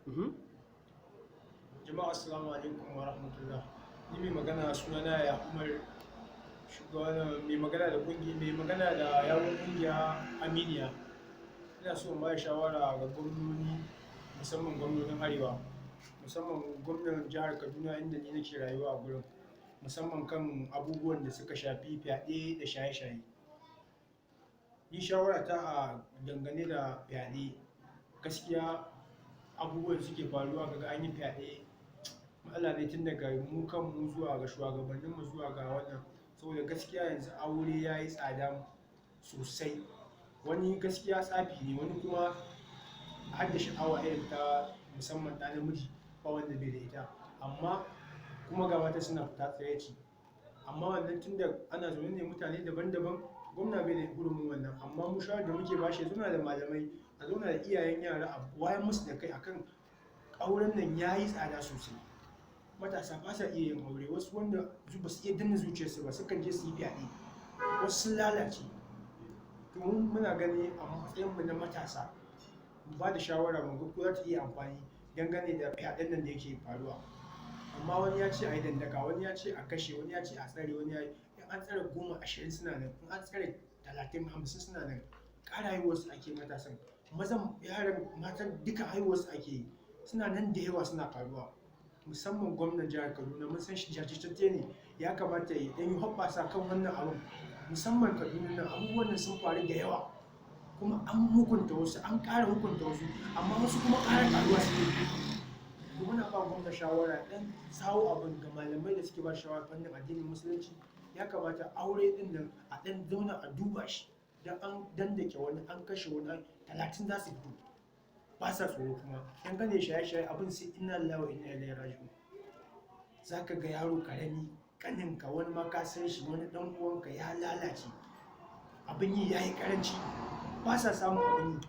Mhm. Jama'a assalamu alaikum wa rahmatullah. Ni mai magana sunana ya Umar shugaban mai magana da yawun kungiya Aminiya. Ina so in ba da shawara ga gwamnoni musamman gwamnonin Arewa, musamman gwamnan jihar Kaduna inda ni nake rayuwa a gurin, musamman kan abubuwan da suka shafi fyaɗe da shaye-shaye. Ni shawara ta a dangane da fyaɗe, gaskiya abubuwan suke faruwa kaga an yi fyaɗe matsala ne tun daga mu kanmu zuwa ga shugabanninmu zuwa ga wannan, saboda gaskiya yanzu aure ya yi tsada sosai. Wani gaskiya tsafi ne, wani kuma har da sha'awa irin ta musamman ɗa namiji ba wanda bai da ita, amma kuma ga mata suna fita tsiraici. Amma wannan tun da ana zaune ne mutane daban-daban, gwamna bai da hurumin wannan, amma mu shawarar da muke bashi ya zauna da malamai, a zauna da iyayen yara a wayar musu da kai akan auren nan ya yi tsada sosai. Matasa ba sa iya yin aure, wasu wanda ba su iya danna zuciyarsu ba sukan je su yi fyaɗe, wasu sun lalace. To muna gani a matsayinmu na matasa mu ba da shawara mu ga ko za ta iya amfani dangane da fyaɗen nan da yake faruwa. Amma wani ya ce a yi dandaka, wani ya ce a kashe, wani ya ce a tsare, wani ya yi in an tsare 10, 20 suna nan, in an tsare 30, 50 suna nan. Ƙara haihuwarsu ake matasan, mazan yaran matan duka haihuwarsu ake yi, suna nan da yawa suna faruwa. Musamman gwamnan jihar Kaduna mun san shi jajirtacce ne, ya kamata ya ɗan yi hoɓɓasa kan wannan abun. Musamman Kaduna nan abubuwan nan sun faru da yawa, kuma an hukunta wasu, an ƙara hukunta wasu, amma wasu kuma ƙara ƙaruwa suke yi. To muna ba gwamna shawara ɗan sawo abin ga malamai da suke ba shawara fannin addinin musulunci, ya kamata aure ɗin nan a ɗan zauna a duba shi, dan an dandake wani an kashe wani 30 za su fito. Ba sa tsoro kuma dangane shaye-shaye abin sai inna lillahi wa inna ilaihi raji'un. Za ka ga yaro karami kaninka wani ma ka san shi, wani dan uwanka ya lalace, abin yi ya yi karanci, ba sa samun abin yi.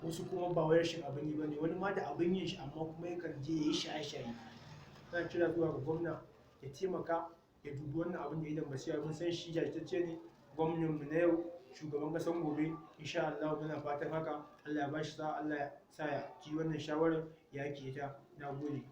Wasu kuma ba wai rashin abin yi bane, wani ma da abin yin shi amma kuma yakan je ya yi shaye-shaye. Ina kira zuwa ga gwamna ya taimaka ya dubi wannan abin da idan basira, mun san shi jajirtacce ne, gwamnanmu na yau, shugaban ƙasan gobe, insha Allah muna fatan haka. Allah ya bashi sa'a, Allah ya sa ya ji wannan shawarar ya yake ta. Na gode.